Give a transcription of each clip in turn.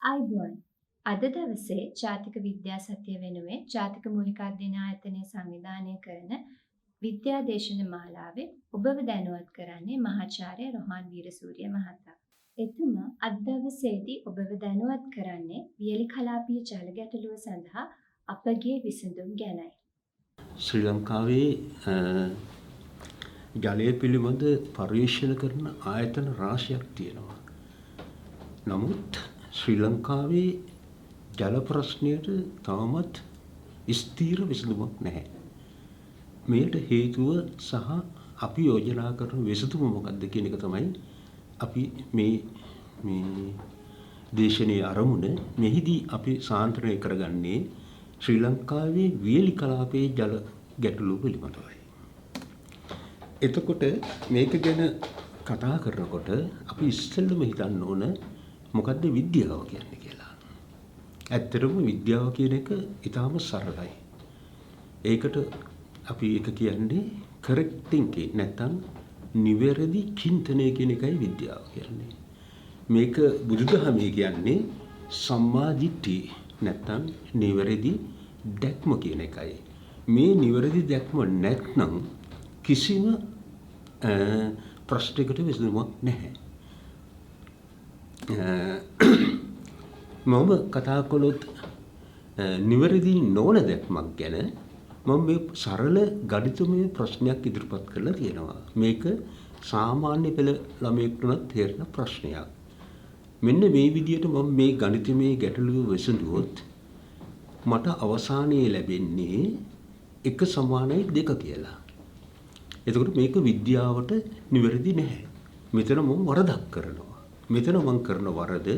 අයිබෝන් අද දවසේ ජාතික විද්‍යා සතිය වෙනුවෙන් ජාතික මූලික අධ්‍යයන ආයතනය සංවිධානය කරන විද්‍යාදේශන මාලාවේ ඔබව දැනුවත් කරන්නේ මහාචාර්ය රොහාන් වීරසූරිය මහතා. එතුමා අද දවසේදී ඔබව දැනුවත් කරන්නේ වියලි කලාපීය ජල ගැටලුව සඳහා අපගේ විසඳුම් ගැනයි. ශ්‍රී ලංකාවේ ජලය පිළිබඳ පර්යේෂණ කරන ආයතන රාශියක් තියෙනවා. නමුත් ශ්‍රී ලංකාවේ ජල ප්‍රශ්නයට තාමත් ස්ථීර විසඳුමක් නැහැ. මේට හේතුව සහ අපි යෝජනා කරන විසඳුම මොකක්ද කියන එක තමයි අපි මේ දේශනයේ අරමුණ. මෙහිදී අපි සාන්ද්‍රණය කරගන්නේ ශ්‍රී ලංකාවේ වියලි කලාපයේ ජල ගැටලුව පිළිබඳවයි. එතකොට මේක ගැන කතා කරනකොට අපි ඉස්සෙල්ලම හිතන්න ඕන මොකද්ද විද්‍යාව කියන්නේ කියලා. ඇත්තටම විද්‍යාව කියන එක ඊටාම සරලයි. ඒකට අපි ඒක කියන්නේ correct thinking නැත්නම් නිවැරදි චින්තනය කියන එකයි විද්‍යාව කියන්නේ. මේක බුදුදහමේ කියන්නේ සම්මා දිට්ඨිය නැත්නම් නිවැරදි දැක්ම කියන එකයි. මේ නිවැරදි දැක්ම නැත්නම් කිසිම ප්‍රශ්නයකට විසඳුමක් නැහැ. මම කතා කළොත් නිවැරදි නොවන දැක්මක් ගැන මම මේ සරල ගණිතමය ප්‍රශ්නයක් ඉදිරිපත් කරලා තියෙනවා. මේක සාමාන්‍ය පෙළ ළමයෙකුට උනත් තේරෙන ප්‍රශ්නයක්. මෙන්න මේ විදිහට මම මේ ගණිතමය ගැටලුව විසඳුවොත් මට අවසානයේ ලැබෙන්නේ 1 = 2 කියලා. එතකොට මේක විද්‍යාවට නිවැරදි නැහැ. මෙතන මම වරදක් කරනවා. මෙතන මම කරන වරද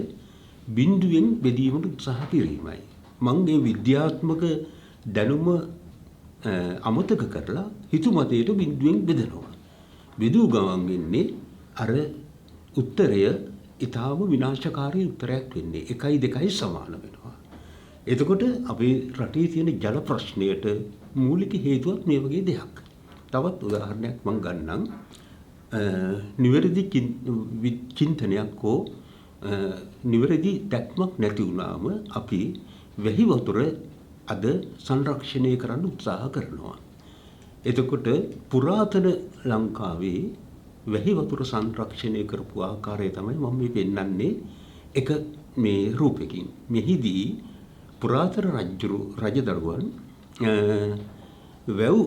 බිඳුවෙන් බෙදීමට උත්සාහ කිරීමයි. මම මේ විද්‍යාත්මක දැනුම අමතක කරලා හිතුමතේට බිඳුවෙන් බෙදනවා. බෙදුව ගමන් වෙන්නේ අර උත්තරය ඊටාම විනාශකාරී උත්තරයක් වෙන්නේ. 1යි 2යි සමාන වෙනවා. එතකොට අපේ රටේ තියෙන ජල ප්‍රශ්නයට මූලික හේතුවක් මේ වගේ දෙයක්. තවත් උදාහරණයක් මම ගන්නම්. නිවැරදි චින්තනයක් හෝ නිවැරදි දැක්මක් නැති වුණාම අපි වැහි වතුර අද සංරක්ෂණය කරන්න උත්සාහ කරනවා. එතකොට පුරාතන ලංකාවේ වැහි වතුර සංරක්ෂණය කරපු ආකාරය තමයි මම මේ පෙන්වන්නේ එක මේ රූපකින්. මෙහිදී පුරාතන රජදරුවන් වැව්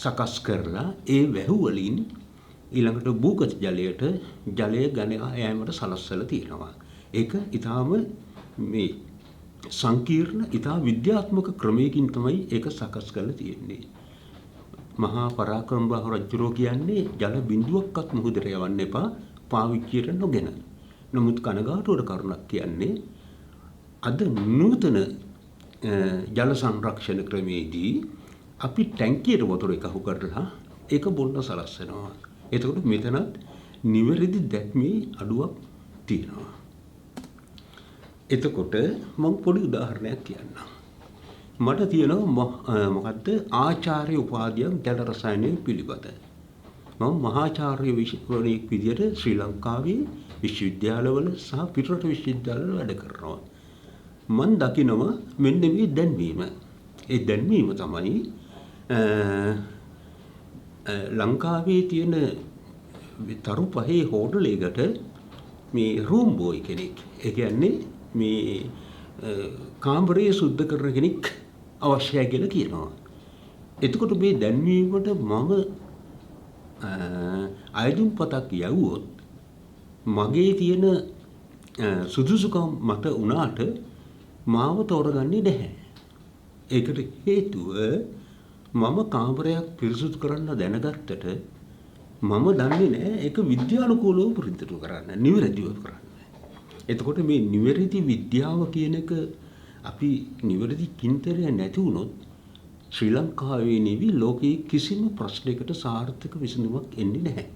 සකස් කරලා ඒ වැව් වලින් ඊළඟට භූගත ජලයට ජලය ගෙන යාමට සලස්සලා තියෙනවා. ඒක ඊටාම මේ සංකීර්ණ ඊටා විද්‍යාත්මක ක්‍රමයකින් තමයි ඒක සකස් කරලා තියෙන්නේ. මහා පරාක්‍රමබාහු රජුරෝ කියන්නේ ජල බිඳුවක්වත් මුහුදට යවන්න එපා පාවිච්චියට නොගෙන. නමුත් කනගාටුවට කරුණක් කියන්නේ අද නූතන ජල සංරක්ෂණ ක්‍රමේදී අපි ටැංකියට වතුර එකහු කරලා ඒක බොන්න සලස්සනවා. එතකොට මෙතනත් නිවැරදි දැක්මේ අඩුවක් තියෙනවා. එතකොට මම පොඩි උදාහරණයක් කියන්නම්. මට තියෙනවා මොකද්ද ආචාර්ය උපාධියක් ජල රසායනය පිළිබඳ. මම මහාචාර්ය විෂයවලෙක් විදියට ශ්‍රී ලංකාවේ විශ්වවිද්‍යාලවල සහ පිටරට විශ්වවිද්‍යාලවල වැඩ කරනවා. මම දකිනවා මෙන්න මේ දැන්වීම. ඒ දැන්වීම තමයි ලංකාවේ තියෙන තරු පහේ හෝටලයකට මේ රූම් බෝයි කෙනෙක්. ඒ කියන්නේ මේ කාමරය සුද්ධ කරන කෙනෙක් අවශ්‍යයි කියලා කියනවා. එතකොට මේ දැන්වීමට මම අයදුම් පතක් යවුවොත් මගේ තියෙන සුදුසුකම් මත උනාට මාව තෝරගන්නේ නැහැ. ඒකට හේතුව මම කාමරයක් පිරිසුදු කරන්න දැනගත්තට මම දන්නේ නැහැ ඒක විද්‍යානුකූලව පිරිසිදු කරන්න, නිවැරදිව කරන්න. එතකොට මේ නිවැරදි විද්‍යාව කියන එක අපි නිවැරදි චින්තනය නැති වුණොත් ශ්‍රී ලංකාවේ නෙවි ලෝකයේ කිසිම ප්‍රශ්නයකට සාර්ථක විසඳුමක් එන්නේ නැහැ.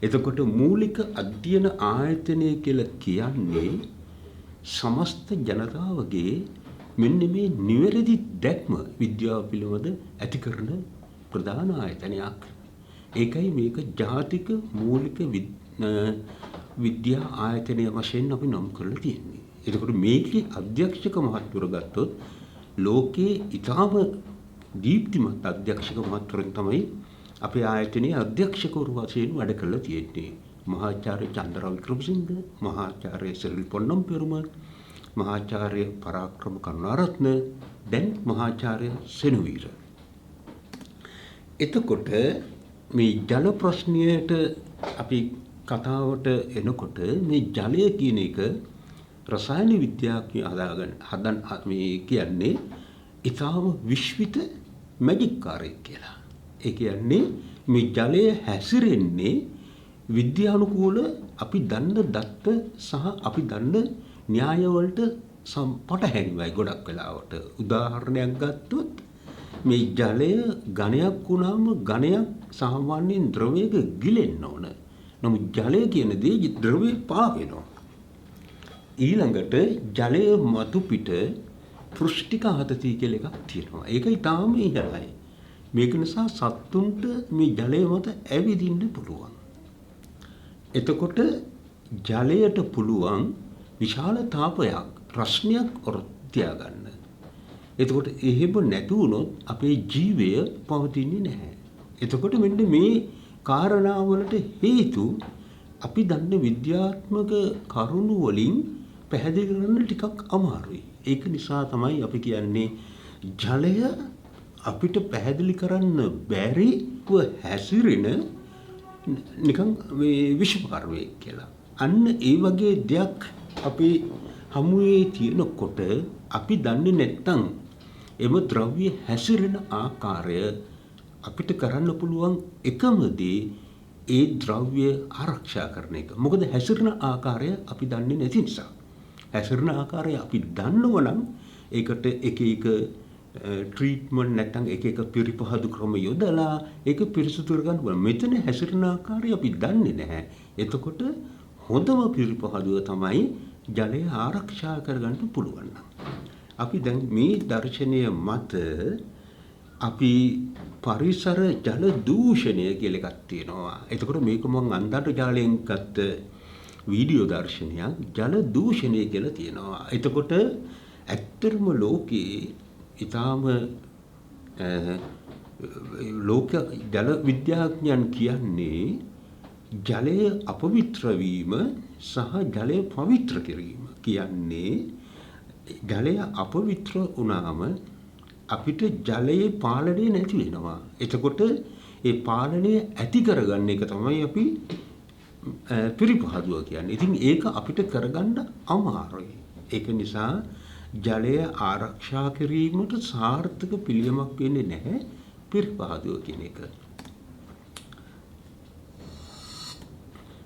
එතකොට මූලික අධ්‍යයන ආයතනය කියලා කියන්නේ සමස්ත ජනතාවගේ මෙන්න මේ නිවැරදි දැක්ම විද්‍යාව පිළිබඳ ඇති කරන ප්‍රධාන ආයතනයක්. ඒකයි මේක ජාතික මූලික විද්‍යා ආයතනය වශයෙන් අපි නම් කරලා තියෙන්නේ. එතකොට මේකේ අධ්‍යක්ෂක මහත්වරු ගත්තොත් ලෝකයේ ඊටාම දීප්තිමත් අධ්‍යක්ෂක මහත්වරුන් තමයි අපේ ආයතනයේ අධ්‍යක්ෂකවරු වශයෙන් වැඩ කරලා තියෙන්නේ. මහාචාර්ය චන්ද්‍රා වික්‍රමසිංහ, මහාචාර්ය සිරිල් පොන්නම් පෙරුම, මහාචාර්ය පරාක්‍රම කරුණාරත්න, දැන් මහාචාර්ය සෙනවීර. එතකොට මේ ජල ප්‍රශ්නයට අපි කතාවට එනකොට මේ ජලය කියන එක රසායන විද්‍යාඥයෝ හදන මේ කියන්නේ ඊටාම විශ්විත මැජික් කාර්යයක් කියලා. ඒ කියන්නේ මේ ජලය හැසිරෙන්නේ විද්‍යානුකූල අපි දන්න දත්ත සහ අපි දන්න න්‍යාය වලට පටහැනිවයි ගොඩක් වෙලාවට. උදාහරණයක් ගත්තොත් මේ ජලය ඝනයක් වුණාම ඝනයක් සාමාන්‍යයෙන් ද්‍රවයක ගිලෙන්න ඕන. නමුත් ජලය කියන දේ ද්‍රවයේ පාවෙනවා. ඊළඟට ජලය මතු පිට පෘෂ්ඨික ආතතිය කියලා එකක් තියෙනවා. ඒක ඊටාම ඉහළයි. මේක නිසා සත්තුන්ට මේ ජලය මත ඇවිදින්න පුළුවන්. එතකොට ජලයට පුළුවන් විශාල තාපයක් රස්නයක් තියාගන්න. එතකොට එහෙම නැති වුණොත් අපේ ජීවය පවතින්නේ නැහැ. එතකොට මෙන්න මේ කාරණාවලට හේතු අපි දන්න විද්‍යාත්මක කරුණු වලින් පැහැදිලි කරන්න ටිකක් අමාරුයි. ඒක නිසා තමයි අපි කියන්නේ ජලය අපිට පැහැදිලි කරන්න බැරිව හැසිරෙන නිකන් මේ විශ්ව පර්වයක් කියලා. අන්න ඒ වගේ දෙයක් අපේ හමුවේ තියෙනකොට අපි දන්නේ නැත්නම් එම ද්‍රව්‍ය හැසිරෙන ආකාරය අපිට කරන්න පුළුවන් එකම දේ ඒ ද්‍රව්‍ය ආරක්ෂා කරන එක. මොකද හැසිරෙන ආකාරය අපි දන්නේ නැති නිසා. හැසිරෙන ආකාරය අපි දන්නව නම් ඒකට එක එක ට්‍රීට්මන්ට් නැත්නම් එක එක පිරිපහදු ක්‍රම යොදලා ඒක පිරිසුදු කරගන්න පුළුවන්. මෙතන හැසිරෙන ආකාරය අපි දන්නේ නැහැ. එතකොට හොඳම පිරිපහදුව තමයි ජලය ආරක්ෂා කරගන්න පුළුවන්. අපි දැන් මේ දර්ශනය මත අපි පරිසර ජල දූෂණය කියලා එකක් තියෙනවා. එතකොට මේක මම අන්තර්ජාලයෙන් ගත්ත වීඩියෝ දර්ශනයක්. ජල දූෂණය කියලා තියෙනවා. එතකොට ඇත්තටම ලෝකේ ඊටාම ලෝක ජල විද්‍යාඥයන් කියන්නේ ජලය අපවිත්‍ර වීම සහ ජලය පවිත්‍ර කිරීම කියන්නේ ජලය අපවිත්‍ර වුණාම අපිට ජලයේ පාලනය නැති වෙනවා. එතකොට ඒ පාලනය ඇති කරගන්න එක තමයි අපි පිරිපහදුව කියන්නේ. ඉතින් ඒක අපිට කරගන්න අමාරුයි. ඒක නිසා ජලය ආරක්ෂා කිරීමට සාර්ථක පිළියමක් වෙන්නේ නැහැ පිරිපහදුව කියන එක.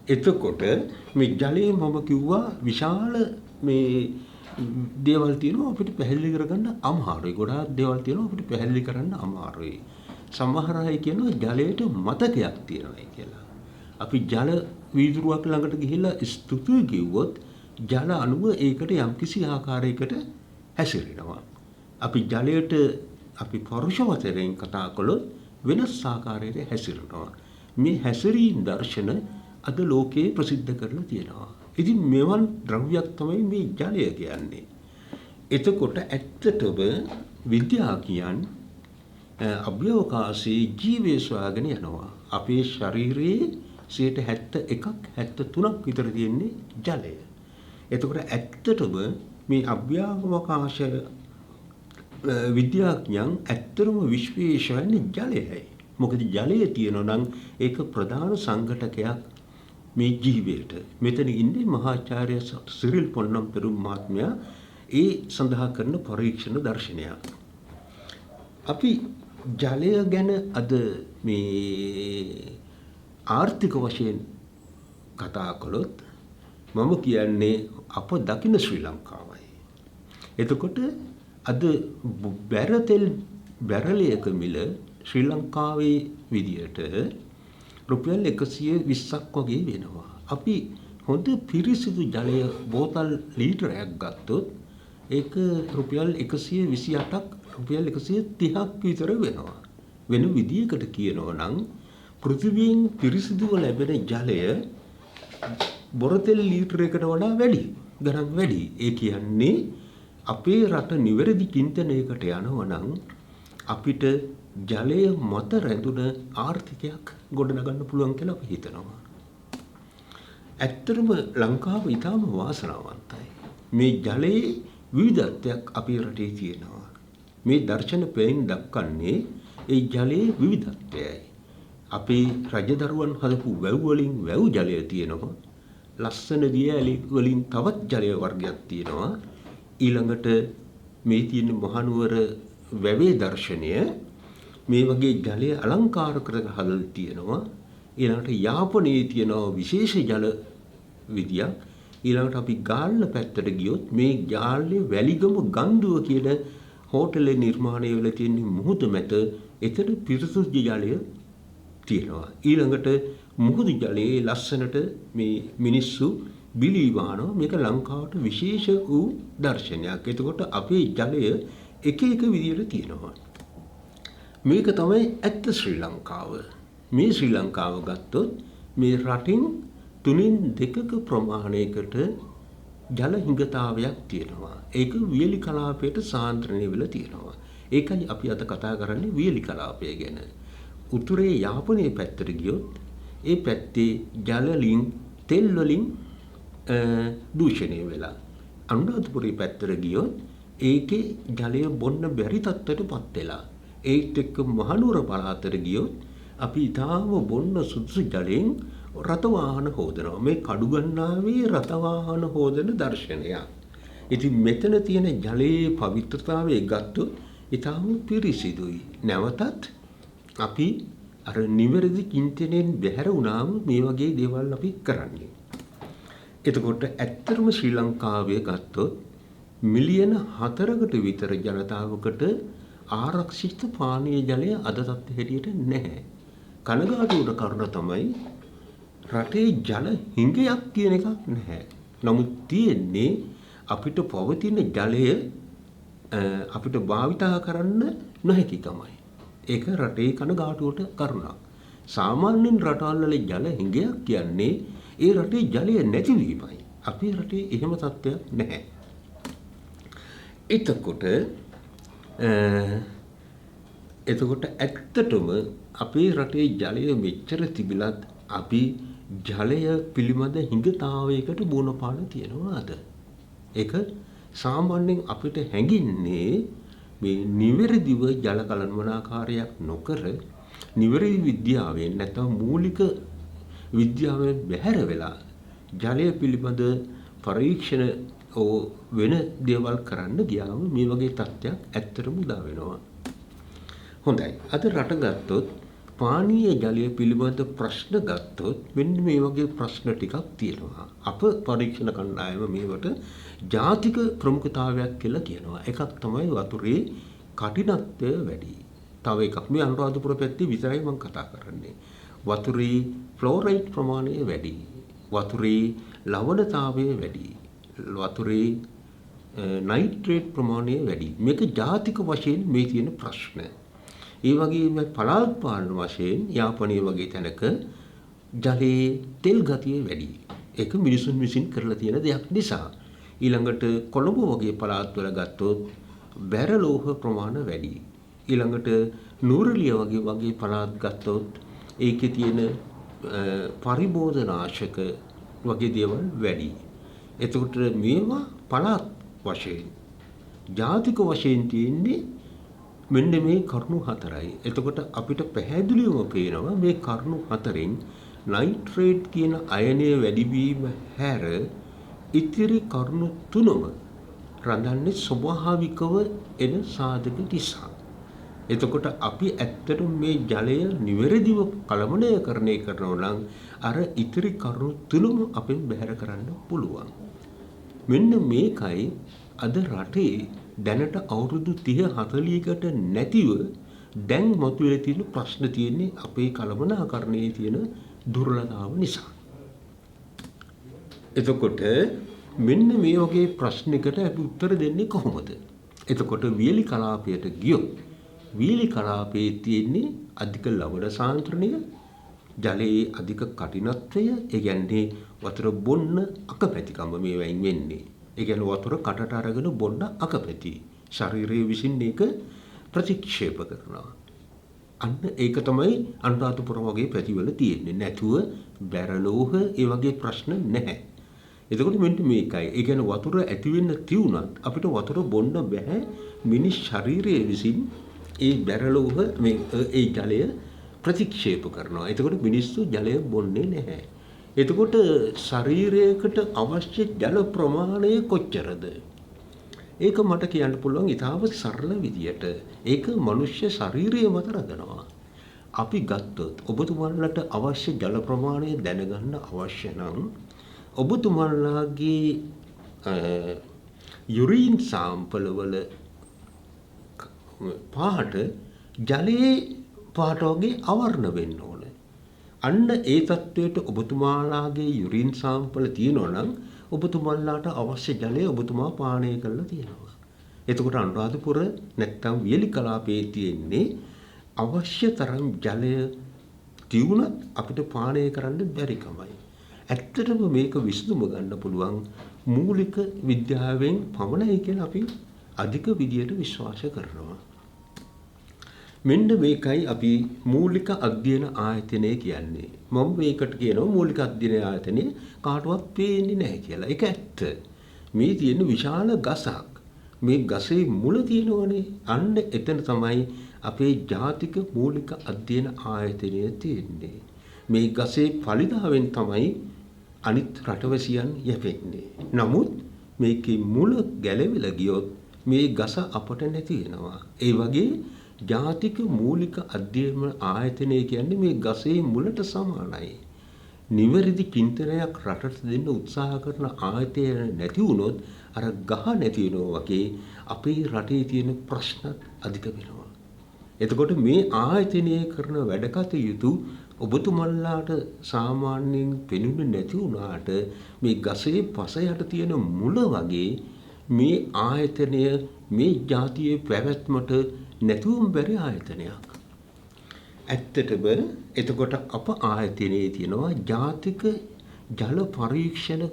එතකොට මේ ජලයේ මම කිව්වා විශාල මේ දේවල් තියෙනවා අපිට පැහැදිලි කරගන්න අමාරුයි. ගොඩාක් දේවල් තියෙනවා අපිට පැහැදිලි කරන්න අමාරුයි. සමහර අය කියනවා ජලයට මතකයක් තියෙනවා කියලා. අපි ජල වීදුරුවක් ළඟට ගිහිල්ලා ස්තුතියි කිව්වොත් ජල අණුව ඒකට යම්කිසි ආකාරයකට හැසිරෙනවා. අපි ජලයට අපි පරුෂ වචනයෙන් කතා කළොත් වෙනස් ආකාරයකට හැසිරෙනවා. මේ හැසිරීම් දර්ශන අද ලෝකයේ ප්‍රසිද්ධ කරලා තියෙනවා. ඉතින් මෙවන් ද්‍රව්‍යයක් තමයි මේ ජලය කියන්නේ. එතකොට ඇත්තටම විද්‍යාඥයන් අභ්‍යවකාශයේ ජීවය සොයාගෙන යනවා. අපේ ශරීරයේ 71ක් 73ක් විතර තියෙන්නේ ජලය. එතකොට ඇත්තටම මේ අභ්‍යවකාශ විද්‍යාඥයන් ඇත්තටම විශ්වේෂණය ජලයයි. මොකද ජලය තියෙනවා නම් ඒක ප්‍රධාන සංඝටකයක් මේ ජීවිතයට. මෙතන ඉන්නේ මහාචාර්ය සිරිල් පොන්නම් පෙරුම් මහත්මයා ඒ සඳහා කරන පරීක්ෂණ දර්ශනයක්. අපි ජලය ගැන අද මේ ආර්ථික වශයෙන් කතා කළොත් මම කියන්නේ අප දකින ශ්‍රී ලංකාවයි. එතකොට අද බැරලයක මිල ශ්‍රී ලංකාවේ විදියට රුපියල් 120ක් වගේ වෙනවා. අපි හොඳ පිරිසිදු ජලය බෝතල් ලීටරයක් ගත්තොත් ඒක රුපියල් 128ක් රුපියල් 130ක් විතර වෙනවා. වෙන විදියකට කියනවා නම් පෘථිවියෙන් පිරිසිදුව ලැබෙන ජලය බොරතෙල් ලීටරයකට වඩා වැඩි. ගණන් වැඩි. ඒ කියන්නේ අපේ රට නිවැරදි චින්තනයකට යනවා නම් අපිට ජලය මත රැඳුන ආර්ථිකයක් ගොඩනගන්න පුළුවන් කියලා අපි හිතනවා. ඇත්තටම ලංකාව ඉතාම වාසනාවන්තයි. මේ ජලයේ විවිධත්වයක් අපේ රටේ තියෙනවා. මේ දර්ශන පෙළින් දක්වන්නේ ඒ ජලයේ විවිධත්වයයි. අපේ රජදරුවන් හදපු වැව් වලින් වැව් ජලය තියෙනවා. ලස්සන දියඇලි වලින් තවත් ජලය වර්ගයක් තියෙනවා. ඊළඟට මේ තියෙන මහනුවර වැවේ දර්ශනය මේ වගේ ජලය අලංකාර කරගෙන හදලා තියෙනවා. ඊළඟට යාපනයේ තියෙනවා විශේෂ ජල විදියක්. ඊළඟට අපි ගාල්ල පැත්තට ගියොත් මේ ගාල්ලේ වැලිගම ගන්දුව කියන හෝටලේ නිර්මාණය වෙලා තියෙන මුහුද මැද එතන පිරිසුදු ජලය තියෙනවා. ඊළඟට මුහුදු ජලයේ ලස්සනට මේ මිනිස්සු බිලී වහනවා. මේක ලංකාවට විශේෂ වූ දර්ශනයක්. එතකොට අපේ ජලය එක එක විදියට තියෙනවා. මේක තමයි ඇත්ත ශ්‍රී ලංකාව. මේ ශ්‍රී ලංකාව ගත්තොත් මේ රටින් 3/2 ප්‍රමාණයකට ජල හිඟතාවයක් තියෙනවා. ඒක වියලි කලාපයට සාන්ද්‍රණය වෙලා තියෙනවා. ඒකයි අපි අද කතා කරන්නේ වියලි කලාපය ගැන. උතුරේ යාපනයේ පැත්තට ගියොත් ඒ පැත්තේ ජල වලින් තෙල් වලින් දූෂණය වෙලා. අනුරාධපුරේ පැත්තට ගියොත් ඒකේ ජලය බොන්න බැරි තත්ත්වයටපත් වෙලා. ඒත් එක්ක මහනුවර පළාතට ගියොත් අපි ඊටාම බොන්න සුදුසු ජලයෙන් රථ වාහන හොදනවා. මේ කඩුගන්නාවේ රථ වාහන හොදන දර්ශනයක්. ඉතින් මෙතන තියෙන ජලයේ පවිත්‍රතාවය ගත්තොත් ඊටාම පිරිසිදුයි. නැවතත් අපි අර නිවැරදි චින්තනයෙන් බැහැර වුණාම මේ වගේ දේවල් අපි කරන්නේ. එතකොට ඇත්තටම ශ්‍රී ලංකාවේ ගත්තොත් මිලියන 4කට විතර ජනතාවකට ආරක්ෂිත පානීය ජලය අද තත්ත්වයට නැහැ. කනගාටුවට කරුණ තමයි රටේ ජල හිඟයක් කියන එකක් නැහැ. නමුත් තියෙන්නේ අපිට පවතින ජලය අපිට භාවිතා කරන්න නොහැකිකමයි. ඒක රටේ කනගාටුවට කරුණක්. සාමාන්‍යයෙන් රටවල් වල ජල හිඟයක් කියන්නේ ඒ රටේ ජලය නැතිවීමයි. අපේ රටේ එහෙම තත්ත්වයක් නැහැ. එතකොට ඇත්තටම අපේ රටේ ජලය මෙච්චර තිබිලත් අපි ජලය පිළිබඳ හිඟතාවයකට මුහුණ පාලා තියෙනවා අද. ඒක සාමාන්‍යයෙන් අපිට හැඟින්නේ මේ නිවැරදිව ජල කළමනාකාරයක් නොකර නිවැරදි විද්‍යාවෙන් නැත්නම් මූලික විද්‍යාවෙන් බැහැර වෙලා ජලය පිළිබඳ පරීක්ෂණ වෙන දේවල් කරන්න ගියාම මේ වගේ තත්ත්වයක් ඇත්තටම උදා වෙනවා. හොඳයි. අද රට ගත්තොත් පානීය ජලය පිළිබඳ ප්‍රශ්න ගත්තොත් මෙන්න මේ වගේ ප්‍රශ්න ටිකක් තියෙනවා. අප පරීක්ෂණ කණ්ඩායම මේවට ජාතික ප්‍රමුඛතාවයක් කියලා කියනවා. එකක් තමයි වතුරේ කටිනත්වය වැඩි. තව එකක් මේ අනුරාධපුර පැත්තේ විතරයි මම කතා කරන්නේ. වතුරේ ෆ්ලෝරයිඩ් ප්‍රමාණය වැඩි. වතුරේ ලවණතාවය වැඩි. වතුරේ නයිට්‍රේට් ප්‍රමාණය වැඩි. මේක ජාතික වශයෙන් මේ තියෙන ප්‍රශ්න. ඒ වගේම පළාත් පාලන වශයෙන් යාපනයේ වගේ තැනක ජලයේ තෙල් ගතිය වැඩි. ඒක මිනිසුන් විසින් කරලා තියෙන දෙයක් නිසා. ඊළඟට කොළඹ වගේ පළාත්වල ගත්තොත් බැරලෝහ ප්‍රමාණය වැඩි. ඊළඟට නූරලිය වගේ පළාත් ගත්තොත් ඒකේ තියෙන පරිබෝධනාශක වගේ දේවල් වැඩි. එතකොට මේවා පළාත් වශයෙන් ජාතික වශයෙන් තියෙන්නේ මෙන්න මේ කරුණු හතරයි. එතකොට අපිට පැහැදිලිවම පේනවා මේ කරුණු හතරෙන් නයිට්‍රේට් කියන අයනය වැඩිවීම හැර ඉතිරි කරුණු තුනම රඳන්නේ ස්වභාවිකව එන සාධක නිසා. එතකොට අපි ඇත්තටම මේ ජලය නිවැරදිව කළමනාකරණය කරනවා නම් අර ඉතිරි කරුණු තුනම අපෙන් බැහැර කරන්න පුළුවන්. මෙන්න මේකයි අද රටේ දැනට අවුරුදු 30-40කට නැතිව දැන් මතුවලා තියෙන ප්‍රශ්න තියෙන්නේ අපේ කළමනාකරණයේ තියෙන දුර්වලතාව නිසා. එතකොට මෙන්න මේ වගේ ප්‍රශ්නයකට අපි උත්තර දෙන්නේ කොහොමද? එතකොට වියලි කලාපයට ගියොත් වියලි කලාපයේ තියෙන්නේ අධික ලවණ සාන්ද්‍රණය, ජලයේ අධික කටිනත්වය, ඒ කියන්නේ වතුර බොන්න අකමැතිකම මේවෙන් වෙන්නේ. ඒ කියන්නේ වතුර කටට අරගෙන බොන්න අකමැති. ශරීරයේ විසින් ඒක ප්‍රතික්ෂේප කරනවා. අන්න ඒක තමයි අනුරාධපුර වගේ පැතිවල තියෙන්නේ. නැතුව බැරලෝහ ඒ වගේ ප්‍රශ්න නැහැ. එතකොට මෙන්න මේකයි. ඒ කියන්නේ වතුර ඇති වෙන්න තියුණත් අපිට වතුර බොන්න බෑ. මිනිස් ශරීරයේ විසින් ඒ බැරලෝහ ඒ ජලය ප්‍රතික්ෂේප කරනවා. එතකොට මිනිස්සු ජලය බොන්නේ නැහැ. එතකොට ශරීරයකට අවශ්‍ය ජල ප්‍රමාණය කොච්චරද? ඒක මට කියන්න පුළුවන් ඉතාම සරල විදියට. ඒක මනුෂ්‍ය ශරීරය මත රඳනවා. අපි ගත්තොත් ඔබතුමන්ලට අවශ්‍ය ජල ප්‍රමාණය දැනගන්න අවශ්‍ය නම් ඔබතුමන්ලාගේ යුරින් සාම්පල් වල පාට ජලයේ පාට වගේ අවර්ණ වෙන්න ඕන. අන්න ඒ තත්වයට ඔබතුමාලාගේ යුරින් සාම්පල් තියෙනවා නම් ඔබතුමන්ලාට අවශ්‍ය ජලය ඔබතුමා පානය කරලා තියෙනවා. එතකොට අනුරාධපුර නැත්තම් වියලි කලාපයේ තියෙන්නේ අවශ්‍ය තරම් ජලය තියුණත් අපිට පානය කරන්න බැරි කමයි. ඇත්තටම මේක විසඳුම ගන්න පුළුවන් මූලික විද්‍යාවෙන් පමණයි කියලා අපි අධික විදියට විශ්වාස කරනවා. මෙන්න මේකයි අපි මූලික අධ්‍යයන ආයතනය කියන්නේ. මම මේකට කියනවා මූලික අධ්‍යයන ආයතනය කාටවත් පේන්නේ නැහැ කියලා. ඒක ඇත්ත. මේ තියෙන විශාල ගසක්. මේ ගසේ මුල තියෙනවනේ. අන්න එතන තමයි අපේ ජාතික මූලික අධ්‍යයන ආයතනය තියෙන්නේ. මේ ගසේ ඵලිතාවෙන් තමයි අනිත් රටවැසියන් යැපෙන්නේ. නමුත් මේකේ මුල ගැලවිලා ගියොත් මේ ගස අපට නැති වෙනවා. ඒ වගේ ජාතික මූලික අධ්‍යයන ආයතනය කියන්නේ මේ ගසේ මුලට සමානයි. නිවැරදි චින්තනයක් රටට දෙන්න උත්සාහ කරන ආයතනය නැති වුණොත් අර ගහ නැති වෙනවා වගේ අපේ රටේ තියෙන ප්‍රශ්නත් අධික වෙනවා. එතකොට මේ ආයතනය කරන වැඩ කටයුතු ඔබතුමන්ලාට සාමාන්‍යයෙන් පෙනුනේ නැති වුණාට මේ ගසේ පස යට තියෙන මුල වගේ මේ ආයතනය මේ ජාතියේ පැවැත්මට නැතුවම බැරි ආයතනයක්. ඇත්තටම එතකොට අප ආයතනයේ තියෙනවා ජාතික ජල පරීක්ෂණ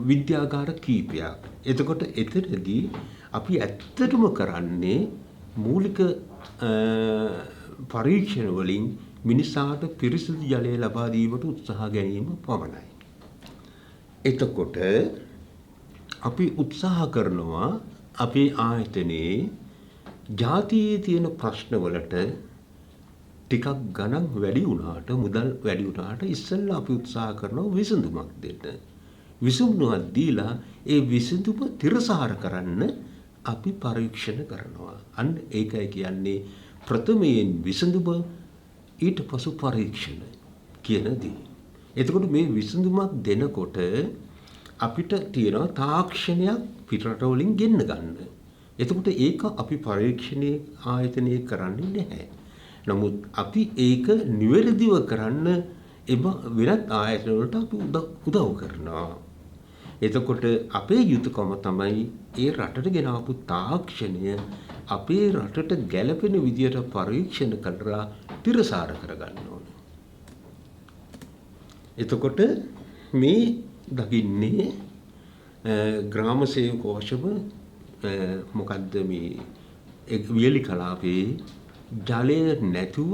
විද්‍යාගාර කීපයක්. එතකොට එතනදී අපි ඇත්තටම කරන්නේ මූලික පරීක්ෂණ වලින් මිනිසාට පිරිසිදු ජලය ලබා දීමට උත්සාහ ගැනීම පමණයි. එතකොට අපි උත්සාහ කරනවා අපේ ආයතනයේ ජාතියේ තියෙන ප්‍රශ්නවලට ටිකක් ගණන් වැඩි වුණාට මුදල් වැඩි වුණාට ඉස්සෙල්ලා අපි උත්සාහ කරනවා විසඳුමක් දෙන්න. විසඳුමක් දීලා ඒ විසඳුම තිරසාර කරන්න අපි පරීක්ෂණ කරනවා. අන්න ඒකයි කියන්නේ ප්‍රථමයෙන් විසඳුම ඊට පසු පරීක්ෂණ කියන දේ. එතකොට මේ විසඳුමක් දෙනකොට අපිට තියෙනවා තාක්ෂණයක් පිටරට වලින් ගෙන්න ගන්න. එතකොට ඒක අපි පරීක්ෂණයේ ආයතනයේ කරන්නේ නැහැ. නමුත් අපි ඒක නිවැරදිව කරන්න වෙනත් ආයතන වලට අපි උදව් කරනවා. එතකොට අපේ යුතුයකම තමයි ඒ රටට ගෙන ආපු තාක්ෂණය අපේ රටට ගැළපෙන විදියට පරීක්ෂණ කරලා තිරසාර කරගන්න ඕනේ. එතකොට මේ දකින්නේ ග්‍රාම සේවක වශම මොකද්ද මේ වියලි කලාපේ ජලය නැතුව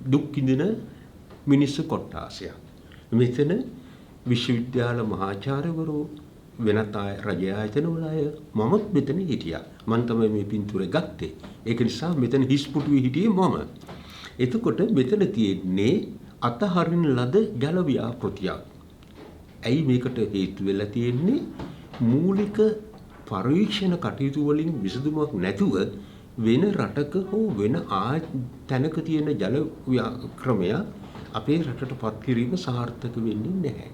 දුක් විඳින මිනිස්සු කොට්ටාසයක්. මෙතන විශ්වවිද්‍යාල මහාචාර්යවරු වෙනත් රජ ආයතන වල අය මමත් මෙතන හිටියා. මම තමයි මේ පින්තූරය ගත්තේ. ඒක නිසා මෙතන හිස්පුටුවේ හිටියේ මම. එතකොට මෙතන තියෙන්නේ අතහරින ලද ජල ව්‍යාපෘතියක්. ඇයි මේකට හේතු වෙලා තියෙන්නේ? මූලික පරීක්ෂණ කටයුතු වලින් විසඳුමක් නැතුව වෙන රටක හෝ වෙන තැනක තියෙන ජල ක්‍රමය අපේ රටට පත් කිරීම සාර්ථක වෙන්නේ නැහැ.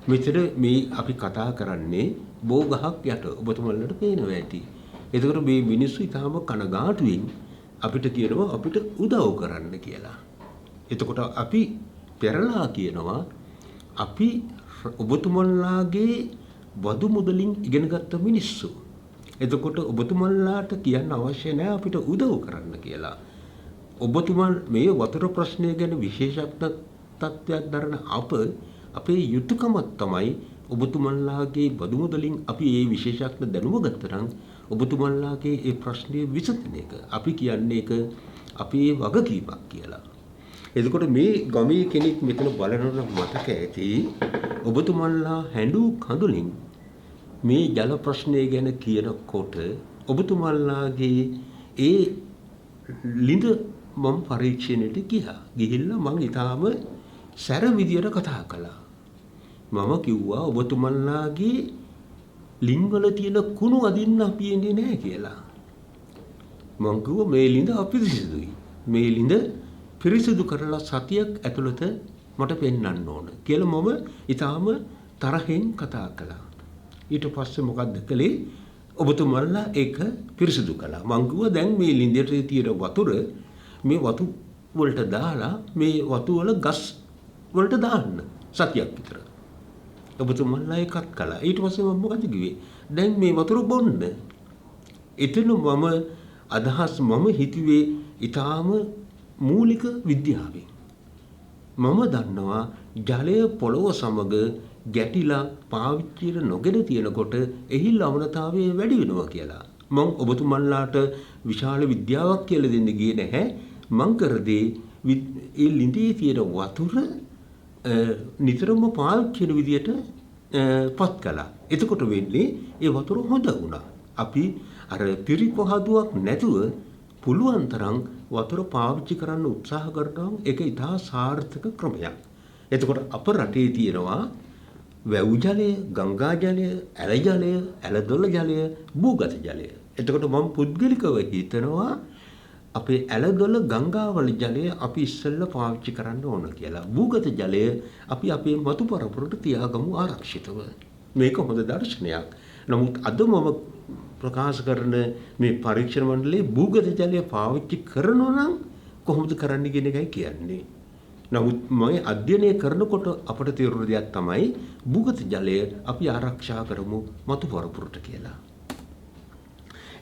මෙතන මේ අපි කතා කරන්නේ බෝ ගහක් යට ඔබතුමන්ලට පේනවා ඇති. එතකොට මේ මිනිස්සු ඊටාම කනගාටුවෙන් අපිට කියනවා අපිට උදව් කරන්න කියලා. එතකොට අපි පෙරලා කියනවා අපි ඔබතුමන්ලාගේ වදු මුදලින් ඉගෙනගත්ත මිනිස්සු. එතකොට ඔබතුමන්ලාට කියන්න අවශ්‍ය නැහැ අපිට උදව් කරන්න කියලා. ඔබතුමන් මේ වතුර ප්‍රශ්නය ගැන විශේෂඥ තත්ත්වයක් දරන අපේ යුතුයකමක් තමයි ඔබතුමන්ලාගේ බදු මුදලින් අපි මේ විශේෂඥ දැනුම ගත්තා නම් ඔබතුමන්ලාගේ ඒ ප්‍රශ්නේ විසඳන එක. අපි කියන්නේ ඒක අපේ වගකීමක් කියලා. එතකොට මේ ගමේ කෙනෙක් මෙතන බලනකොට මතක ඇති ඔබතුමන්ලා හැඬු කඳුලින් මේ ජල ප්‍රශ්නය ගැන කියනකොට ඔබතුමන්ලාගේ ඒ ලිඳ මම පරීක්ෂණයට ගියා. ගිහිල්ලා මම ඊටාම සැර විදියට කතා කළා. මම කිව්වා ඔබතුමන්ලාගේ ලිංගවල තියෙන කුණු අදින්න අපි එන්නේ නැහැ කියලා. මම කිව්වා මේ ලිඳ අපිරිසිදුයි. මේ ලිඳ පිරිසිදු කරලා සතියක් ඇතුළත මට පෙන්වන්න ඕන කියලා මම ඊටාම තරහෙන් කතා කළා. ඊට පස්සේ මොකද්ද කළේ? ඔබතුමන්ලා ඒක පිරිසිදු කළා. මං කිව්වා දැන් මේ ලිඳේ තියෙන වතුර මේ වතු වලට දාලා මේ වතු වල ගස් වලට දාන්න සතියක් විතර. ඔබතුමන්ලා ඒකත් කළා. ඊට පස්සේ මම මොකද කිව්වේ? දැන් මේ වතුර බොන්න. එතන මම හිතුවේ ඊටාම මූලික විද්‍යාවෙන්. මම දන්නවා ජලය පොළොව සමග ගැටිලා පාවිච්චියට නොගෙන තියෙනකොට එහි ලවණතාවය වැඩි වෙනවා කියලා. මම ඔබතුමන්ලාට විශාල විද්‍යාවක් කියලා දෙන්න ගියේ නැහැ. මං කරදී ඒ ලිඳේ තියෙන වතුර නිතරම පාවිච්චි කරන විදියට පත් කළා. එතකොට වෙන්නේ ඒ වතුර හොඳ වුණා. අපි අර පිරිපහදුවක් නැතුව පුළුවන් තරම් වතුර පාවිච්චි කරන්න උත්සාහ කරනවා. ඒක ඉතා සාර්ථක ක්‍රමයක්. එතකොට අප රටේ තියෙනවා වැව් ජලය, ගංගා ජලය, ඇල ජලය, ඇලදොල ජලය, භූගත ජලය. එතකොට මම පුද්ගලිකව හිතනවා අපේ ඇලදොල ගංගාවල ජලය අපි ඉස්සෙල්ලා පාවිච්චි කරන්න ඕන කියලා. භූගත ජලය අපි අපේ මතු පරපුරට තියාගමු ආරක්ෂිතව. මේක හොඳ දර්ශනයක්. නමුත් අද මම ප්‍රකාශ කරන මේ පරීක්ෂණ මණ්ඩලයේ භූගත ජලය පාවිච්චි කරනවා නම් කොහොමද කරන්න කියන එකයි කියන්නේ. නමුත් මම අධ්‍යයනය කරනකොට අපට තේරුණ දෙයක් තමයි භූගත ජලය අපි ආරක්ෂා කරමු මතු පරපුරට කියලා.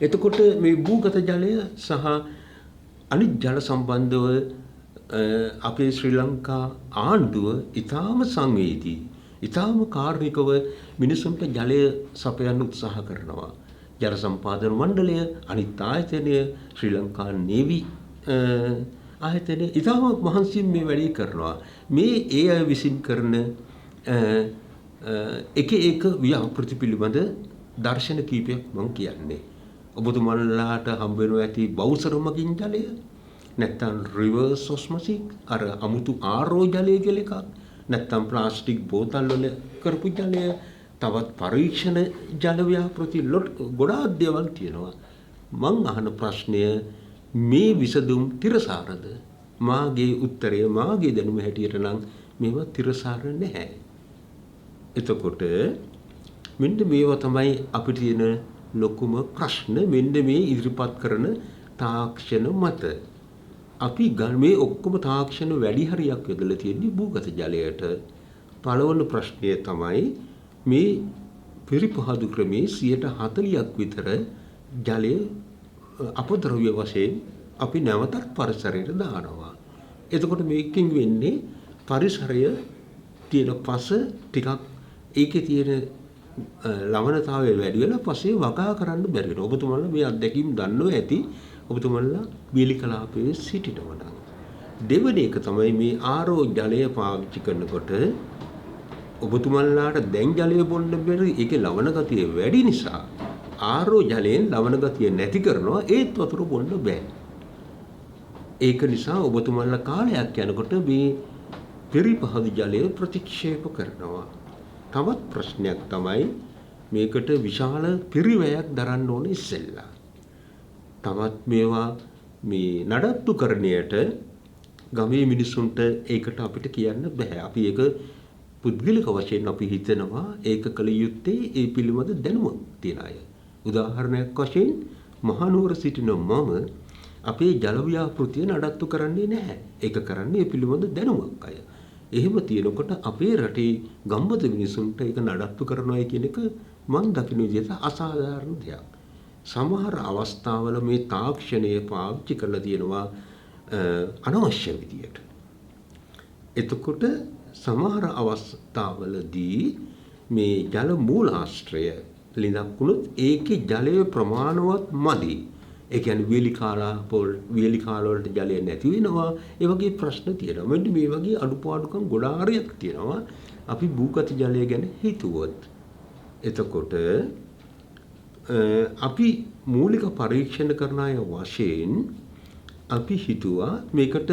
එතකොට මේ භූගත ජලය සහ අනිත් ජල සම්බන්ධව අපේ ශ්‍රී ලංකා ආණ්ඩුව ඊටාම සංවේදී, ඊටාම කාර්මිකව මිනිසුන්ට ජලය සපයන්න උත්සාහ කරනවා. ජල සම්පාදන මණ්ඩලය, අනිත් ආයතනය, ශ්‍රී ලංකා නේවි ආයතනය ඊටාම මහන්සියෙන් මේ වැඩේ කරනවා. මේ ඒ අය විසින් කරන එක ව්‍යාපෘති පිළිබඳ දර්ශන කීපයක් මම කියන්නේ. ඔබතුමන්ලාට හම්බ වෙනවා ඇති බවුසර මගින් ජලය, නැත්නම් රිවර්ස් ඔස්මොසිස්, අර අමුතු RO ජලය කියලා එකක්, නැත්නම් ප්ලාස්ටික් බෝතල් වල කරපු ජලය, තවත් පරීක්ෂණ ජල ව්‍යාපෘති ගොඩාක් දේවල් තියෙනවා. මං අහන ප්‍රශ්නය මේ විසඳුම් තිරසාරද? මාගේ උත්තරය මාගේ දැනුම හැටියට නම් මේවා තිරසාර නැහැ. එතකොට මෙන්න මේවා තමයි අපිට තියෙන ලොකුම ප්‍රශ්න. මෙන්න මේ ඉදිරිපත් කරන තාක්ෂණ මත අපි මේ ඔක්කොම තාක්ෂණ වැඩි හරියක් යොදලා තියෙන්නේ භූගත ජලයට. පළවෙනි ප්‍රශ්නය තමයි මේ පිරිපහදු ක්‍රමේ 40% විතර ජලය අපද්‍රව්‍ය වශයෙන් අපි නැවතත් පරිසරයට දානවා. එතකොට මේකෙන් වෙන්නේ පරිසරය තියෙන පස ටිකක් ඒකේ තියෙන ලවණතාවය වැඩි වෙලා පස්සේ වගා කරන්න බැරි වෙනවා. ඔබතුමන්ලා මේ අත්දැකීම් දන්නව ඇති. ඔබතුමන්ලා බීලි කලාපයේ සිටිනවා නම්. දෙවෙනි එක තමයි මේ RO ජලය පාවිච්චි කරනකොට ඔබතුමන්ලාට දැන් ජලය බොන්න බැරි. ඒකේ ලවණ ගතිය වැඩි නිසා RO ජලයෙන් ලවණ ගතිය නැති කරනවා. ඒත් වතුර බොන්න බෑ. ඒක නිසා ඔබතුමන්ලා කාලයක් යනකොට මේ පිරිපහදු ජලය ප්‍රතික්ෂේප කරනවා. තවත් ප්‍රශ්නයක් තමයි මේකට විශාල පිරිවැයක් දරන්න ඕනේ ඉස්සෙල්ලා. තවත් මේවා මේ නඩත්තුකරණයට ගමේ මිනිසුන්ට ඒකට අපිට කියන්න බෑ. අපි ඒක පුද්ගලික වශයෙන් අපි හිතනවා ඒක කළ යුත්තේ ඒ පිළිබඳ දැනුම තියන අය. උදාහරණයක් වශයෙන් මහනුවර සිටින මම අපේ ජල ව්‍යාපෘතිය නඩත්තු කරන්නේ නැහැ. ඒක කරන්නේ ඒ පිළිබඳ දැනුමක් අය. එහෙම තියෙනකොට අපේ රටේ ගම්බද මිනිසුන්ට ඒක නඩත්තු කරනවා කියන එක මම දකින විදිහට අසාධාරණ දෙයක්. සමහර අවස්ථාවල මේ තාක්ෂණය පාවිච්චි කරලා තියෙනවා අනවශ්‍ය විදියට. එතකොට සමහර අවස්ථාවලදී මේ ජල මූලාශ්‍රය ලිඳක් වුණොත් ඒකේ ජලය ප්‍රමාණවත් මදි. ඒ කියන්නේ වේලි කාල වලට ජලය නැති වෙනවා. ඒ වගේ ප්‍රශ්න තියෙනවා. මෙන්න මේ වගේ අඩුපාඩුකම් ගොඩාරියක් තියෙනවා. අපි භූගත ජලය ගැන හිතුවොත්. එතකොට අපි මූලික පරීක්ෂණ කරන අය වශයෙන් අපි හිතුවා මේකට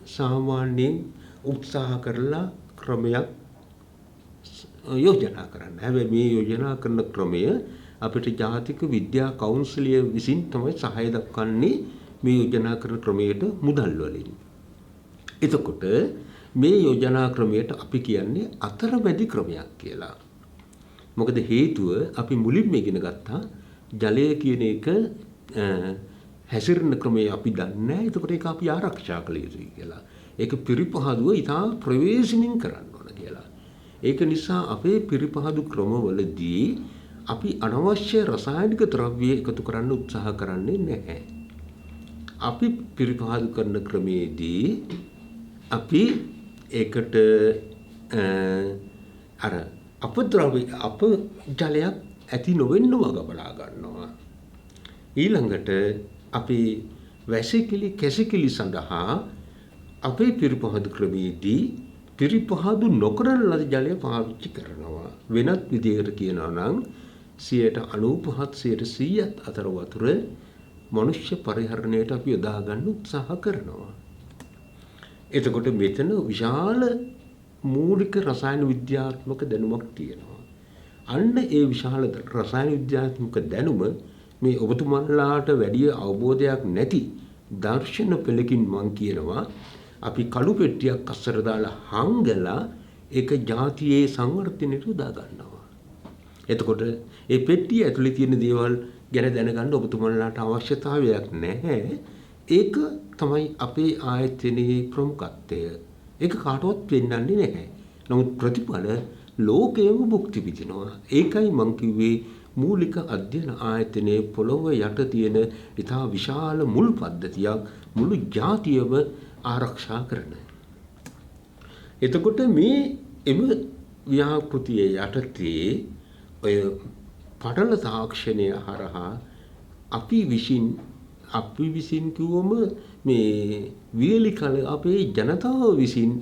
සාමාන්‍යයෙන් උත්සාහ කරලා ක්‍රමයක් යෝජනා කරන්න. හැබැයි මේ යෝජනා කරන ක්‍රමය අපිට ජාතික විද්‍යා කවුන්සිලය විසින් තමයි සහාය දක්වන්නේ මේ යෝජනා කරන ක්‍රමයට මුදල් වලින්. එතකොට මේ යෝජනා ක්‍රමයට අපි කියන්නේ අතරමැදි ක්‍රමයක් කියලා. මොකද හේතුව අපි මුලින්ම ඉගෙන ගත්තා ජලය කියන එක හැසිරෙන ක්‍රමය අපි දන්නේ නැහැ. එතකොට ඒක අපි ආරක්ෂා කළ යුතුයි කියලා. ඒක පිරිපහදුව ඉතා ප්‍රවේශමින් කරන්න ඕන කියලා. ඒක නිසා අපේ පිරිපහදු ක්‍රමවලදී අපි අනවශ්‍ය රසායනික ද්‍රව්‍ය එකතු කරන්න උත්සාහ කරන්නේ නැහැ. අපි පිරිපහදු කරන ක්‍රමේදී අපි ඒකට අර අප ජලයක් ඇති නොවෙන්න වග බලා ගන්නවා. ඊළඟට අපි වැසිකිලි කැසිකිලි සඳහා අපේ පිරිපහදු ක්‍රමේදී පිරිපහදු නොකරන ලද ජලය පාවිච්චි කරනවා. වෙනත් විදිහකට කියනවා නම් 95% 100ත් අතර වතුර මනුෂ්‍ය පරිහරණයට අපි යොදා ගන්න උත්සාහ කරනවා. එතකොට මෙතන විශාල මූලික රසායන විද්‍යාත්මක දැනුමක් තියෙනවා. අන්න ඒ විශාල රසායන විද්‍යාත්මක දැනුම මේ ඔබතුමන්ලාට වැඩි අවබෝධයක් නැති දර්ශන පෙළකින් මම කියනවා අපි කළු පෙට්ටියක් අස්සර දාලා හංගලා ඒක ಜಾතියේ සංවර්ධනයට උදා ගන්නවා. එතකොට ඒ පෙට්ටිය ඇතුලේ තියෙන දේවල් ගැන දැනගන්න ඔබතුමන්ලාට අවශ්‍යතාවයක් නැහැ. ඒක තමයි අපේ ආයතනයේ ප්‍රමුඛත්වය. ඒක කාටවත් පෙන්වන්නේ නැහැ. නමුත් ප්‍රතිඵල ලෝකයේම භුක්ති විඳිනවා. ඒකයි මම කිව්වේ මූලික අධ්‍යයන ආයතනයේ පොළොව යට තියෙන ඉතා විශාල මුල් පද්ධතියක් මුළු ජාතියම ආරක්ෂා කරන. එතකොට මේ එම ව්‍යාපෘතියේ යටතේ ඔය පටල තාක්ෂණය හරහා අපි විසින් කිව්වම මේ වියලි කල අපේ ජනතාව විසින්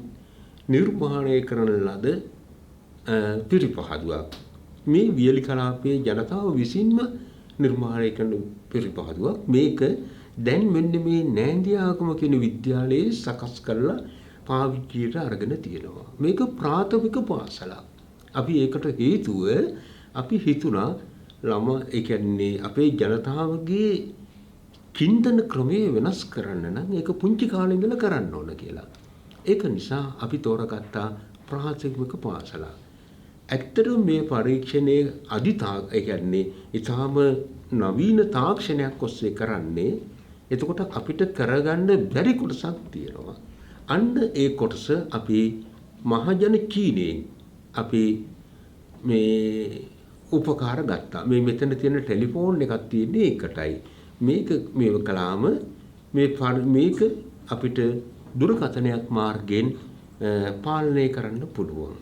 නිර්මාණය කරන ලද පිරිපහදුවක්. මේ වියලි කලාපයේ ජනතාව විසින්ම නිර්මාණය කරන පිරිපහදුවක්. මේක දැන් මෙන්න මේ නෑන්දියාගම කියන විද්‍යාලයේ සකස් කරලා පාවිච්චියට අරගෙන තියෙනවා. මේක ප්‍රාථමික පාසලක්. අපි ඒකට හේතුව අපි හිතුණා ඒ කියන්නේ අපේ ජනතාවගේ චින්තන ක්‍රමය වෙනස් කරන්න නම් ඒක පුංචි කාලේ ඉඳලා කරන්න ඕන කියලා. ඒක නිසා අපි තෝරගත්තා ප්‍රාථමික පාසල. ඇත්තටම මේ පරීක්ෂණයේ ඒ කියන්නේ ඊටාම නවීන තාක්ෂණයක් ඔස්සේ කරන්නේ. එතකොට අපිට කරගන්න බැරි කොටසක් තියෙනවා. අන්න ඒ කොටස අපි මහජන චීනයෙන් අපි මේ උපකාර ගත්තා. මේ මෙතන තියෙන ටෙලිෆෝන් එකක් තියෙන්නේ ඒකටයි. මේක කලාම මේක අපිට දුරකථනයක් මාර්ගයෙන් පාලනය කරන්න පුළුවන්.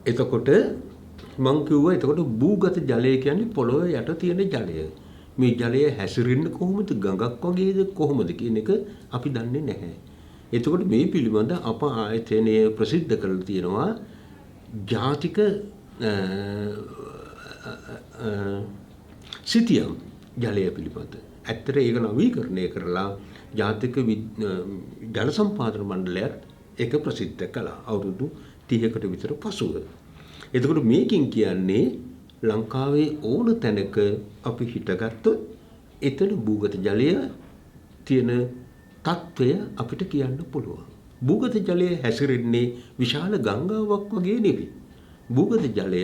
එතකොට මම කිව්වා එතකොට භූගත ජලය කියන්නේ පොළොව යට තියෙන ජලය. මේ ජලය හැසිරෙන්නේ කොහොමද? ගඟක් වගේද කොහොමද කියන එක අපි දන්නේ නැහැ. එතකොට මේ පිළිබඳ අප ආයතනය ප්‍රසිද්ධ කරලා තියෙනවා ජාතික සිතියම් ජලය පිළිබඳ. ඇත්තට ඒක නවීකරණය කරලා ජාතික ජල සම්පාදන මණ්ඩලයත් ඒක ප්‍රසිද්ධ කළා අවුරුදු 30කට විතර පසුව. එතකොට මේකෙන් කියන්නේ ලංකාවේ ඕන තැනක අපි හිටගත්තොත් එතන භූගත ජලය තියෙන තත්ත්වය අපිට කියන්න පුළුවන්. භූගත ජලය හැසිරෙන්නේ විශාල ගංගාවක් වගේ නෙවෙයි. භූගත ජලය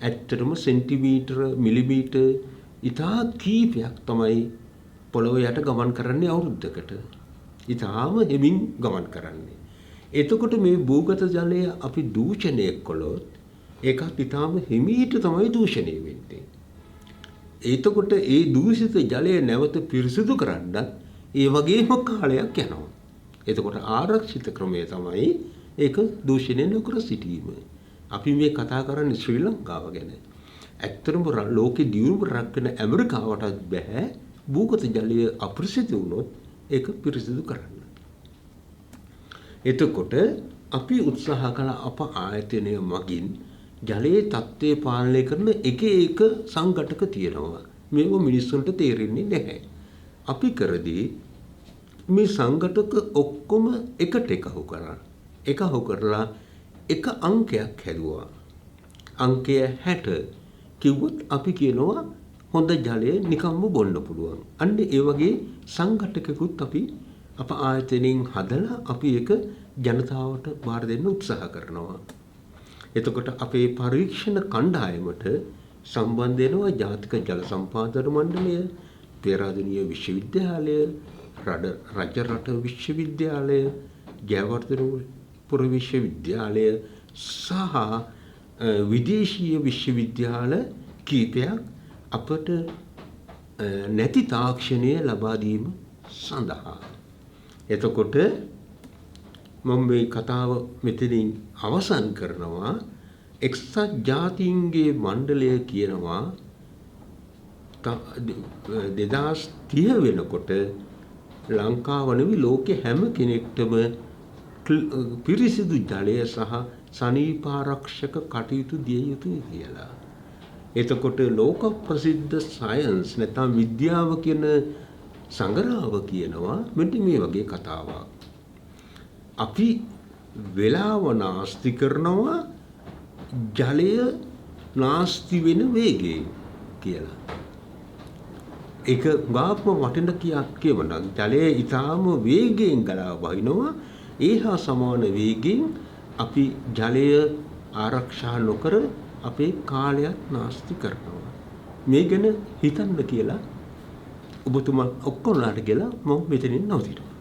ඇත්තටම සෙන්ටිමීටර මිලිමීටර ඉතා කීපයක් තමයි පොළොව යට ගමන් කරන්නේ අවුරුද්දකට. ඉතාම හිමින් ගමන් කරන්නේ. එතකොට මේ භූගත ජලය අපි දූෂණය කළොත් ඒකත් ඊටාම හිමීට තමයි දූෂණය වෙන්නේ. එතකොට ඒ දූෂිත ජලය නැවත පිරිසිදු කරන්නත් ඒ වගේම කාලයක් යනවා. එතකොට ආරක්ෂිත ක්‍රමය තමයි ඒක දූෂණය නොකර සිටීම. අපි මේ කතා කරන්නේ ශ්‍රී ලංකාව ගැන. ඇත්තටම ලෝකේ දියුණු රටක් වෙන ඇමරිකාවටත් බෑ භූගත ජලය අපිරිසිදු වුණොත් ඒක පිරිසිදු කරන්න. එතකොට අපි උත්සාහ කළ අප ආයතනය මගින් ජලයේ තත්ත්වය පාලනය කරන එක සංඝටක තියෙනවා. මේව මිනිස්සුන්ට තේරෙන්නේ නැහැ. අපි කරදී මේ සංඝටක ඔක්කොම එකට එකහු කරා. එකහු කරලා එක අංකයක් හැදුවා. අංකය 60 කිව්වොත් අපි කියනවා හොඳ ජලය නිකම්ම බොන්න පුළුවන්. අන්න ඒ වගේ සංඝටකකුත් අපි අප ආයතනයෙන් හදලා අපි ඒක ජනතාවට බාර දෙන්න උත්සාහ කරනවා. එතකොට අපේ පරීක්ෂණ කණ්ඩායමට සම්බන්ධ වෙනවා ජාතික ජල සම්පාදන මණ්ඩලය, පේරාදෙණිය විශ්වවිද්‍යාලය, රජරට විශ්වවිද්‍යාලය, ජයවර්ධනපුර විශ්වවිද්‍යාලය සහ විදේශීය විශ්වවිද්‍යාල කීපයක් අපට නැති තාක්ෂණය ලබා දීම සඳහා. එතකොට මම මේ කතාව මෙතනින් අවසන් කරනවා. එක්සත් ජාතීන්ගේ මණ්ඩලය කියනවා 2030 වෙනකොට ලංකාව නෙවෙයි ලෝකේ හැම කෙනෙක්ටම පිරිසිදු ජලය සහ සනීපාරක්ෂක කටයුතු දිය යුතුයි කියලා. එතකොට ලෝක ප්‍රසිද්ධ සයන්ස් නැත්නම් විද්‍යාව කියන සංග්‍රහව කියනවා මෙන්න මේ වගේ කතාවක්. අපි වෙලාව නාස්ති කරනවා ජලය නාස්ති වෙන වේගයෙන් කියලා. ඒක ගාප්ම වටින කියවන ජලය ඊටාම වේගයෙන් ගලා වහිනවා. ඒ හා සමාන වේගයෙන් අපි ජලය ආරක්ෂා නොකර අපේ කාලයක් නාස්ති කරනවා. මේ ගැන හිතන්න කියලා ඔබතුමා ඔක්කොලාට කියලා මම මෙතනින් නවතිනවා.